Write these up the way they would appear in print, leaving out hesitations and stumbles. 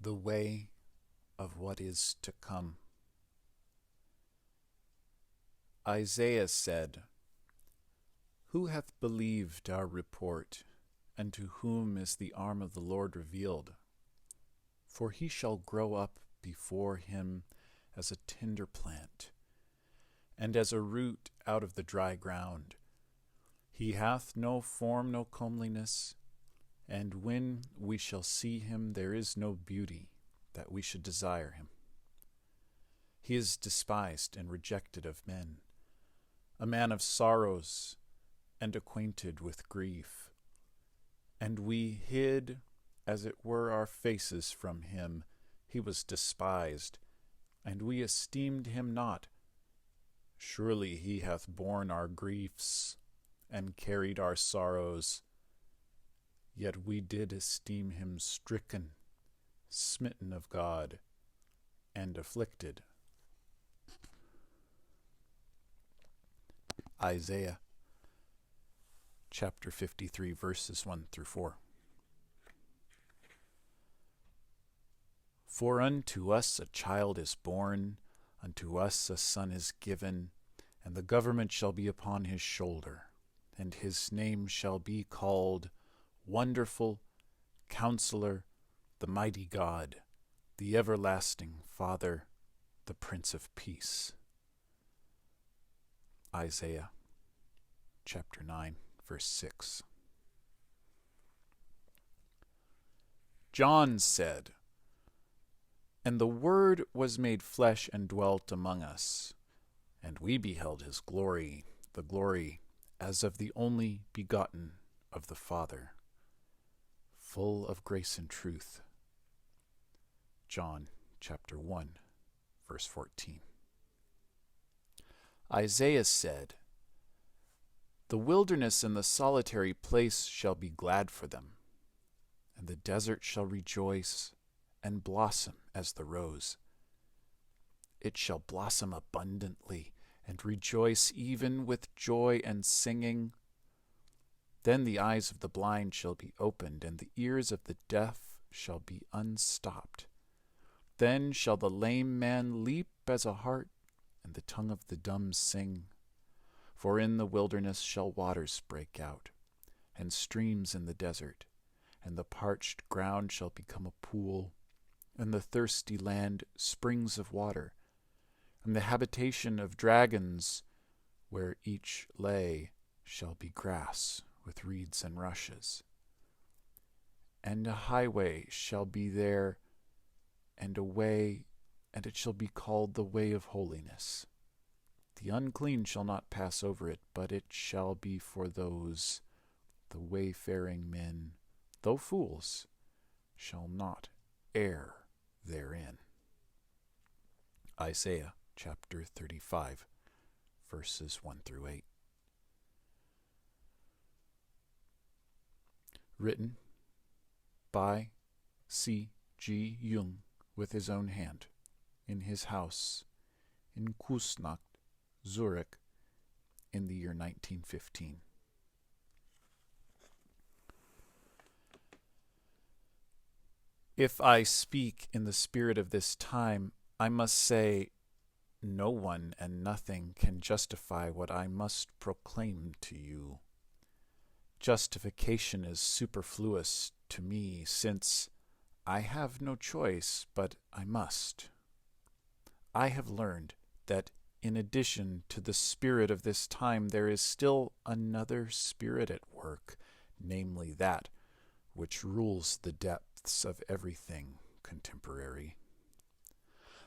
The way of what is to come. Isaiah said, "Who hath believed our report, and to whom is the arm of the Lord revealed? For he shall grow up before him as a tender plant, and as a root out of the dry ground. He hath no form, no comeliness, and when we shall see him, there is no beauty that we should desire him. He is despised and rejected of men, a man of sorrows and acquainted with grief. And we hid, as it were, our faces from him. He was despised, and we esteemed him not. Surely he hath borne our griefs and carried our sorrows. Yet we did esteem him stricken, smitten of God, and afflicted." Isaiah chapter 53, verses 1 through 4. For unto us a child is born, unto us a son is given, and the government shall be upon his shoulder, and his name shall be called Wonderful, Counselor, the Mighty God, the Everlasting Father, the Prince of Peace. Isaiah chapter 9, verse 6. John said, "And the Word was made flesh and dwelt among us, and we beheld his glory, the glory as of the only begotten of the Father, full of grace and truth." John chapter 1, verse 14. Isaiah said, "The wilderness and the solitary place shall be glad for them, and the desert shall rejoice and blossom as the rose. It shall blossom abundantly and rejoice even with joy and singing. Then the eyes of the blind shall be opened, and the ears of the deaf shall be unstopped. Then shall the lame man leap as a hart, and the tongue of the dumb sing. For in the wilderness shall waters break out, and streams in the desert, and the parched ground shall become a pool, and the thirsty land springs of water, and the habitation of dragons, where each lay, shall be grass with reeds and rushes. And a highway shall be there, and a way, and it shall be called the way of holiness. The unclean shall not pass over it, but it shall be for those, the wayfaring men, though fools, shall not err therein." Isaiah chapter 35, verses 1 through 8. Written by C.G. Jung with his own hand, in his house in Kusnacht, Zurich, in the year 1915. If I speak in the spirit of this time, I must say no one and nothing can justify what I must proclaim to you. Justification is superfluous to me, since I have no choice, but I must. I have learned that in addition to the spirit of this time, there is still another spirit at work, namely that which rules the depths of everything contemporary.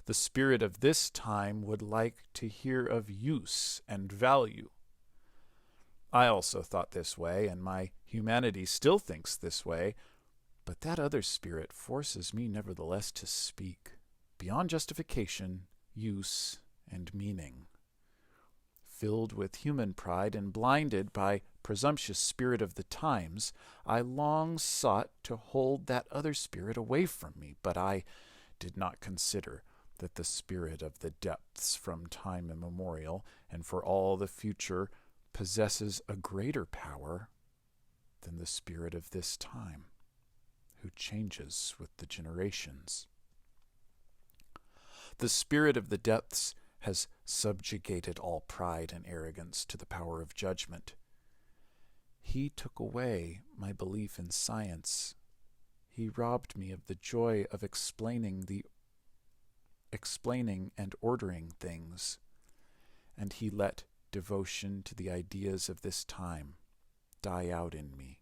The spirit of this time would like to hear of use and value. I also thought this way, and my humanity still thinks this way, but that other spirit forces me nevertheless to speak, beyond justification, use, and meaning. Filled with human pride and blinded by presumptuous spirit of the times, I long sought to hold that other spirit away from me, but I did not consider that the spirit of the depths from time immemorial and for all the future possesses a greater power than the spirit of this time, who changes with the generations. The spirit of the depths has subjugated all pride and arrogance to the power of judgment. He took away my belief in science. He robbed me of the joy of explaining and ordering things, and he let devotion to the ideas of this time die out in me.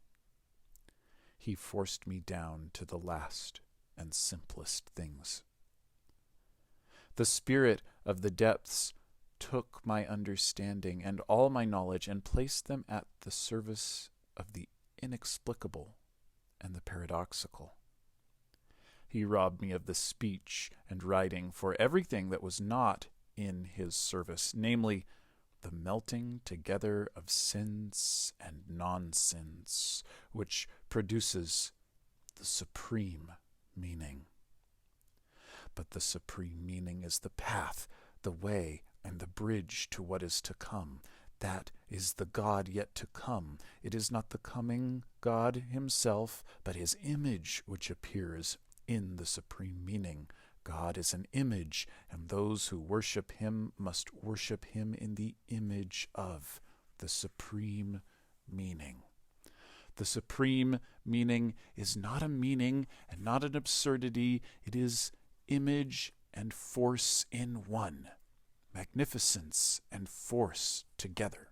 He forced me down to the last and simplest things. The spirit of the depths took my understanding and all my knowledge and placed them at the service of the inexplicable and the paradoxical. He robbed me of the speech and writing for everything that was not in his service, namely, the melting together of sense and nonsense, which produces the supreme meaning. But the supreme meaning is the path, the way, and the bridge to what is to come. That is the God yet to come. It is not the coming God himself, but his image which appears in the supreme meaning. God is an image, and those who worship him must worship him in the image of the supreme meaning. The supreme meaning is not a meaning and not an absurdity. It is image and force in one, magnificence and force together.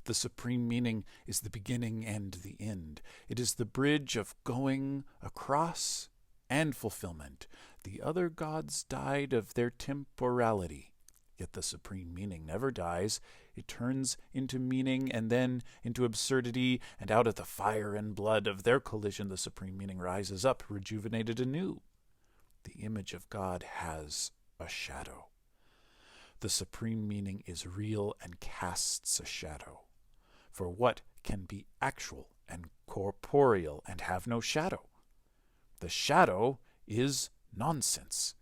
The supreme meaning is the beginning and the end. It is the bridge of going across and fulfillment. The other gods died of their temporality, yet the supreme meaning never dies. It turns into meaning and then into absurdity, and out of the fire and blood of their collision the supreme meaning rises up, rejuvenated anew. The image of God has a shadow. The supreme meaning is real and casts a shadow. For what can be actual and corporeal and have no shadow? The shadow is nonsense.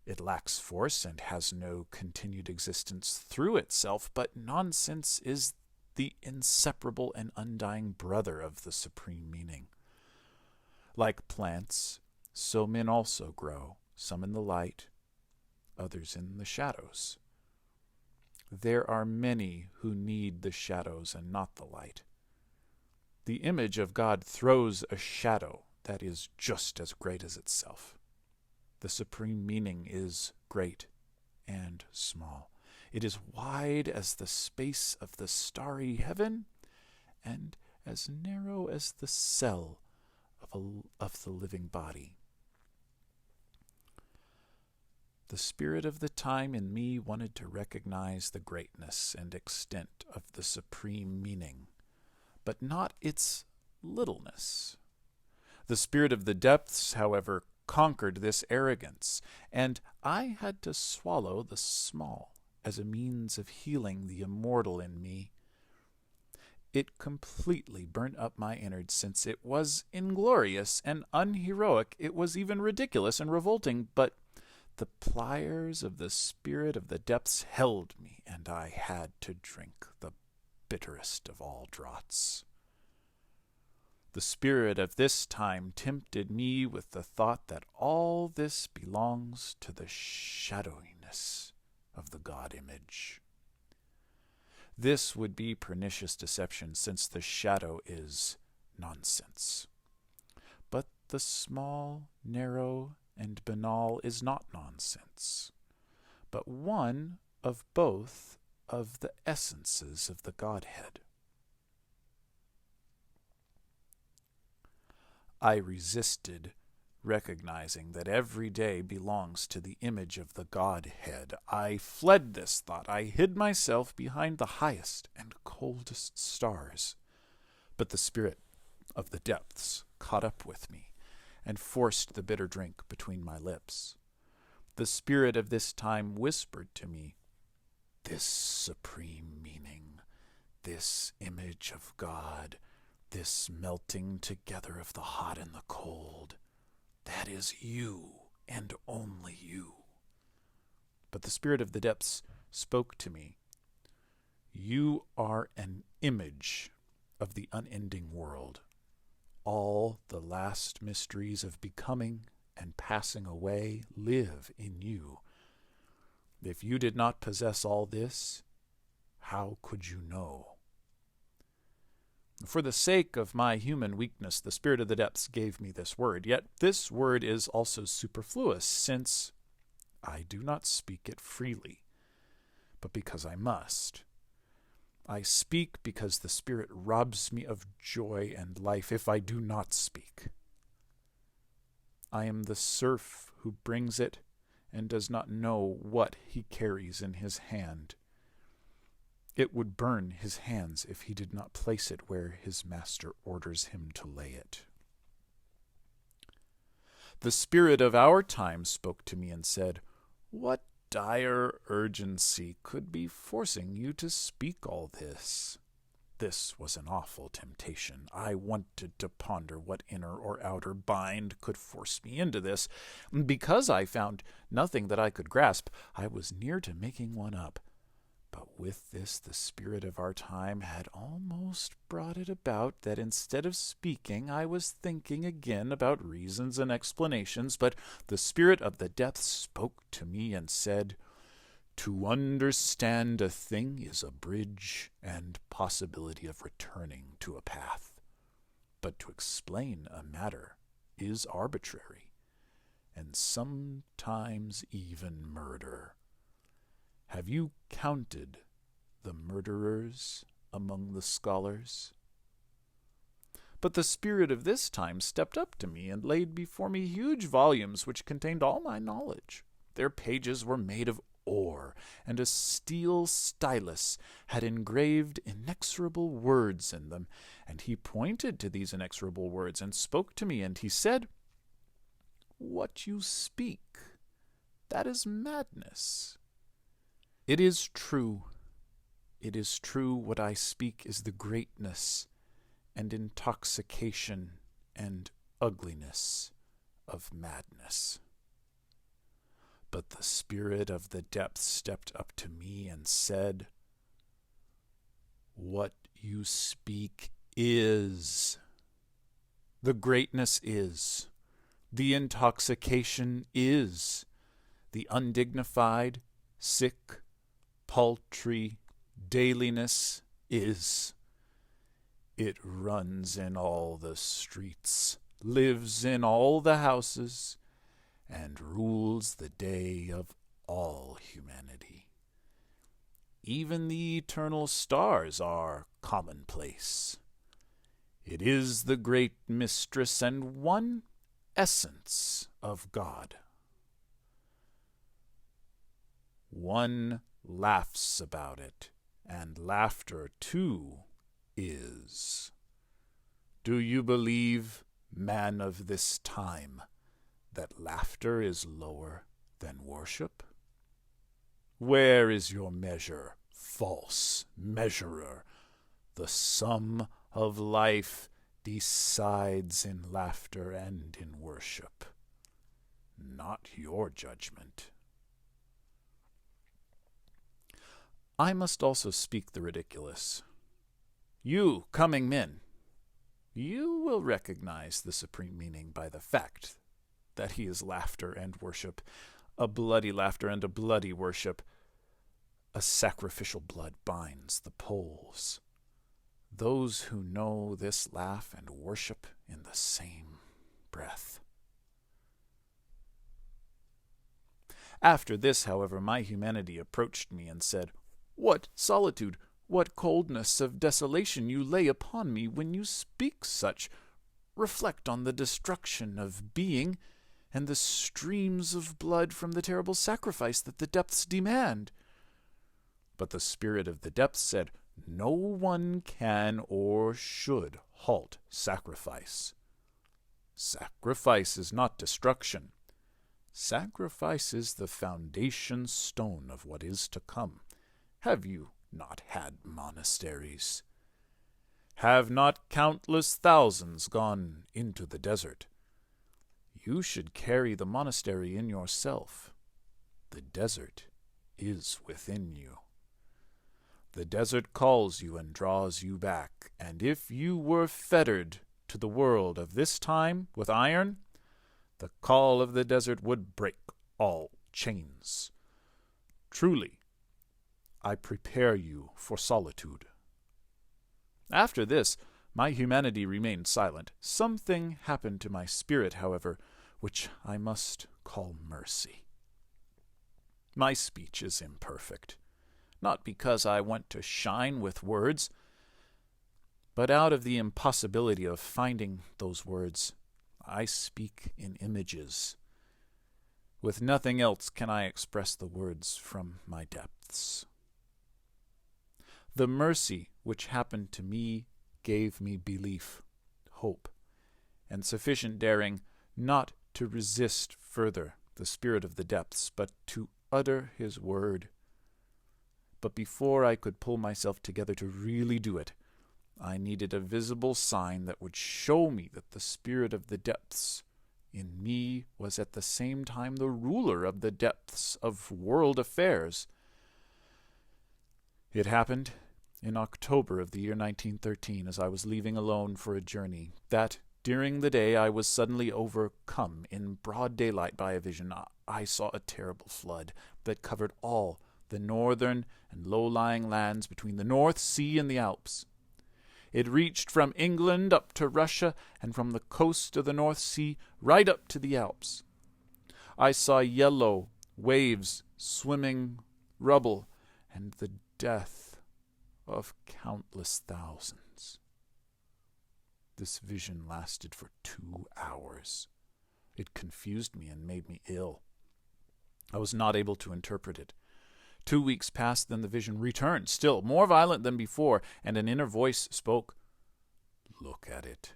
It lacks force and has no continued existence through itself, but nonsense is the inseparable and undying brother of the supreme meaning. Like plants, so men also grow, some in the light, others in the shadows. There are many who need the shadows and not the light. The image of God throws a shadow that is just as great as itself. The supreme meaning is great and small. It is wide as the space of the starry heaven and as narrow as the cell of the living body. The spirit of the time in me wanted to recognize the greatness and extent of the supreme meaning, but not its littleness. The spirit of the depths, however, conquered this arrogance, and I had to swallow the small as a means of healing the immortal in me. It completely burnt up my innards, since it was inglorious and unheroic. It was even ridiculous and revolting, but the pliers of the spirit of the depths held me, and I had to drink the bitterest of all draughts. The spirit of this time tempted me with the thought that all this belongs to the shadowiness of the God-image. This would be pernicious deception, since the shadow is nonsense. But the small, narrow, and banal is not nonsense, but one of both of the essences of the Godhead. I resisted recognizing that every day belongs to the image of the Godhead. I fled this thought. I hid myself behind the highest and coldest stars. But the spirit of the depths caught up with me and forced the bitter drink between my lips. The spirit of this time whispered to me, "This supreme meaning, this image of God, this melting together of the hot and the cold, that is you and only you." But the spirit of the depths spoke to me, "You are an image of the unending world. all the last mysteries of becoming and passing away live in you. If you did not possess all this, how could you know? For the sake of my human weakness, the Spirit of the Depths gave me this word. Yet this word is also superfluous, since I do not speak it freely, but because I must. I speak because the Spirit robs me of joy and life if I do not speak. I am the serf who brings it and does not know what he carries in his hand. It would burn his hands if he did not place it where his master orders him to lay it. The Spirit of our time spoke to me and said, "What dire urgency could be forcing you to speak all this?" This was an awful temptation. I wanted to ponder what inner or outer bind could force me into this. Because I found nothing that I could grasp, I was near to making one up. But with this, the Spirit of our time had almost brought it about that instead of speaking, I was thinking again about reasons and explanations. But the Spirit of the Depths spoke to me and said, "To understand a thing is a bridge and possibility of returning to a path. But to explain a matter is arbitrary, and sometimes even murder. Have you counted the murderers among the scholars?" But the Spirit of this time stepped up to me and laid before me huge volumes which contained all my knowledge. Their pages were made of ore, and a steel stylus had engraved inexorable words in them, and he pointed to these inexorable words and spoke to me, and he said, "What you speak, that is madness." It is true. It is true what I speak is the greatness and intoxication and ugliness of madness. But the Spirit of the Depths stepped up to me and said, "What you speak is. The greatness is. The intoxication is. The undignified, sick, paltry dailiness is. It runs in all the streets, lives in all the houses, and rules the day of all humanity. Even the eternal stars are commonplace. It is the great mistress and one essence of God. One laughs about it, and laughter, too, is. Do you believe, man of this time, that laughter is lower than worship? Where is your measure, false measurer? The sum of life decides in laughter and in worship, not your judgment. I must also speak the ridiculous. You, coming men, you will recognize the supreme meaning by the fact that he is laughter and worship, a bloody laughter and a bloody worship. A sacrificial blood binds the poles. Those who know this laugh and worship in the same breath. After this, however, my humanity approached me and said, "What solitude, what coldness of desolation you lay upon me when you speak such! Reflect on the destruction of being, and the streams of blood from the terrible sacrifice that the depths demand." But the Spirit of the Depths said, "No one can or should halt sacrifice. Sacrifice is not destruction. Sacrifice is the foundation stone of what is to come. Have you not had monasteries? Have not countless thousands gone into the desert? You should carry the monastery in yourself. The desert is within you. The desert calls you and draws you back, and if you were fettered to the world of this time with iron, the call of the desert would break all chains. Truly, I prepare you for solitude." After this, my humanity remained silent. Something happened to my spirit, however, which I must call mercy. My speech is imperfect, not because I want to shine with words, but out of the impossibility of finding those words, I speak in images. With nothing else can I express the words from my depths. The mercy which happened to me gave me belief, hope, and sufficient daring not to resist further the spirit of the depths, but to utter his word. But before I could pull myself together to really do it, I needed a visible sign that would show me that the spirit of the depths in me was at the same time the ruler of the depths of world affairs. It happened in October of the year 1913, as I was leaving alone for a journey, that during the day I was suddenly overcome in broad daylight by a vision. I saw a terrible flood that covered all the northern and low-lying lands between the North Sea and the Alps. It reached from England up to Russia, and from the coast of the North Sea right up to the Alps. I saw yellow waves, swimming rubble, and the death of countless thousands. This vision lasted for 2 hours. It confused me and made me ill. I was not able to interpret it. 2 weeks passed, then the vision returned, still more violent than before, and an inner voice spoke. "Look at it.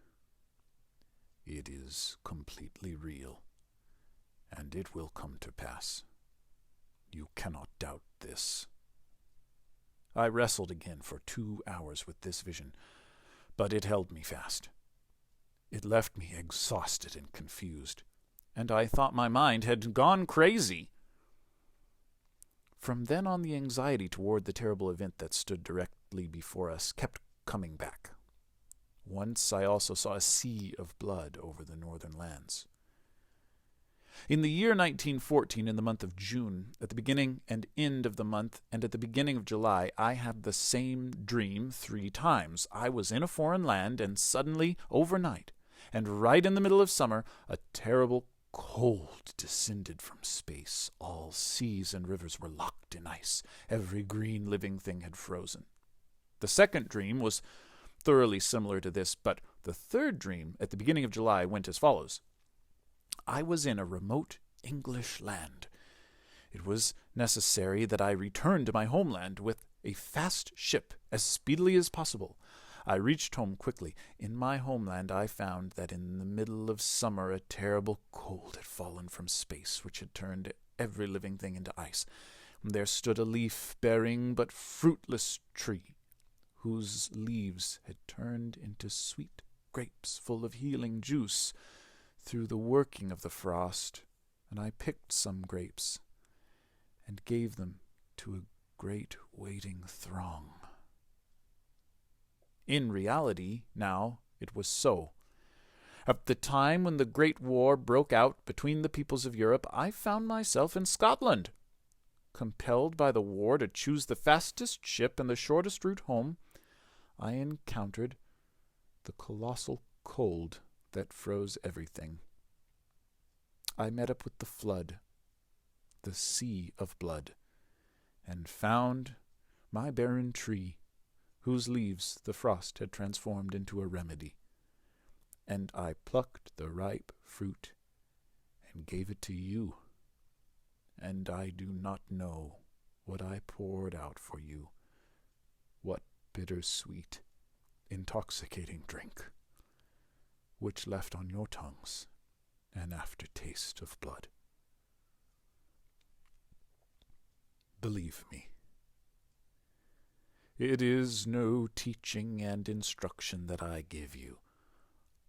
It is completely real, and it will come to pass. You cannot doubt this." I wrestled again for 2 hours with this vision, but it held me fast. It left me exhausted and confused, and I thought my mind had gone crazy. From then on, the anxiety toward the terrible event that stood directly before us kept coming back. Once I also saw a sea of blood over the northern lands. In the year 1914, in the month of June, at the beginning and end of the month, and at the beginning of July, I had the same dream 3 times. I was in a foreign land, and suddenly, overnight, and right in the middle of summer, a terrible cold descended from space. All seas and rivers were locked in ice. Every green living thing had frozen. The second dream was thoroughly similar to this, but the third dream, at the beginning of July, went as follows. I was in a remote English land. It was necessary that I return to my homeland with a fast ship as speedily as possible. I reached home quickly. In my homeland I found that in the middle of summer a terrible cold had fallen from space, which had turned every living thing into ice. There stood a leaf-bearing but fruitless tree, whose leaves had turned into sweet grapes full of healing juice through the working of the frost, and I picked some grapes and gave them to a great waiting throng. In reality, now, it was so. At the time when the Great War broke out between the peoples of Europe, I found myself in Scotland. Compelled by the war to choose the fastest ship and the shortest route home, I encountered the colossal cold that froze everything. I met up with the flood, the sea of blood, and found my barren tree, whose leaves the frost had transformed into a remedy. And I plucked the ripe fruit and gave it to you. And I do not know what I poured out for you, what bitter-sweet, intoxicating drink, which left on your tongues an aftertaste of blood. Believe me, it is no teaching and instruction that I give you.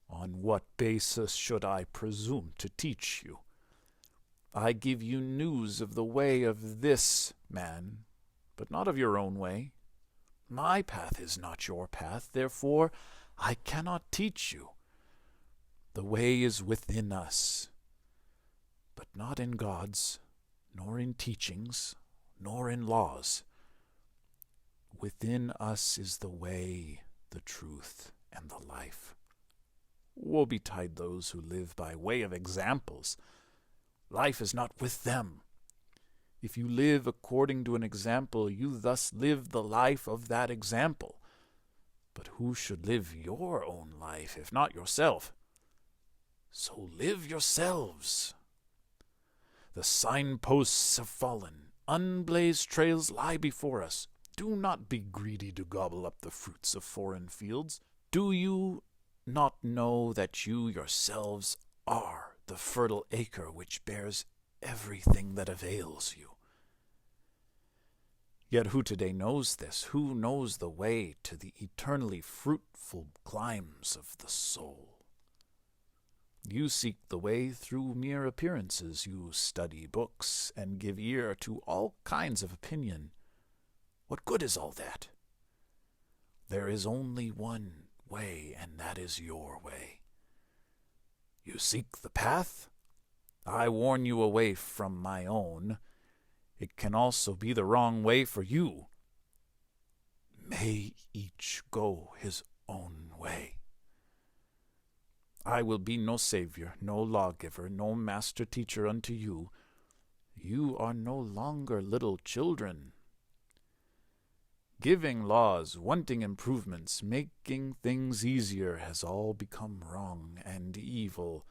On what basis should I presume to teach you? I give you news of the way of this man, but not of your own way. My path is not your path, therefore I cannot teach you. The way is within us, but not in gods, nor in teachings, nor in laws. Within us is the way, the truth, and the life. Woe betide those who live by way of examples. Life is not with them. If you live according to an example, you thus live the life of that example. But who should live your own life, if not yourself? So live yourselves. The signposts have fallen. Unblazed trails lie before us. Do not be greedy to gobble up the fruits of foreign fields. Do you not know that you yourselves are the fertile acre which bears everything that avails you? Yet who today knows this? Who knows the way to the eternally fruitful climes of the soul? You seek the way through mere appearances. You study books and give ear to all kinds of opinion. What good is all that? There is only one way, and that is your way. You seek the path? I warn you away from my own. It can also be the wrong way for you. May each go his own way. I will be no savior, no lawgiver, no master teacher unto you. You are no longer little children. Giving laws, wanting improvements, making things easier has all become wrong and evil.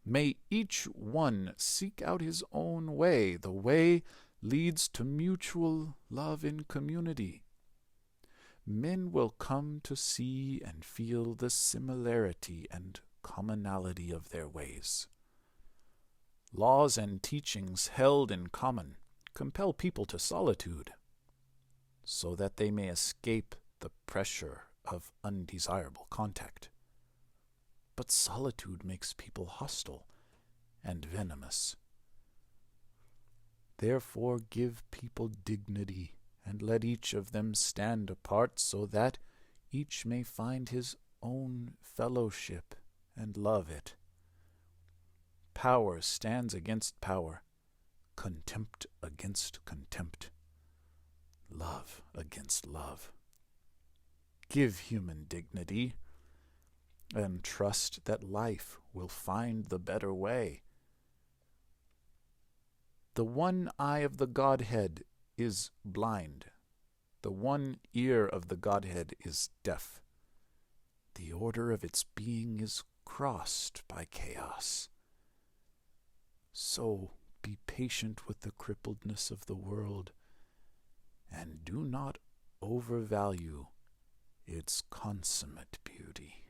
May each one seek out his own way. The way leads to mutual love in community. Men will come to see and feel the similarity and commonality of their ways. Laws and teachings held in common compel people to solitude, so that they may escape the pressure of undesirable contact. But solitude makes people hostile and venomous. Therefore give people dignity, and let each of them stand apart, so that each may find his own fellowship and love it. Power stands against power, contempt against contempt, love against love. Give human dignity, and trust that life will find the better way. The one eye of the Godhead is blind. The one ear of the Godhead is deaf. The order of its being is crossed by chaos. So be patient with the crippledness of the world, and do not overvalue its consummate beauty.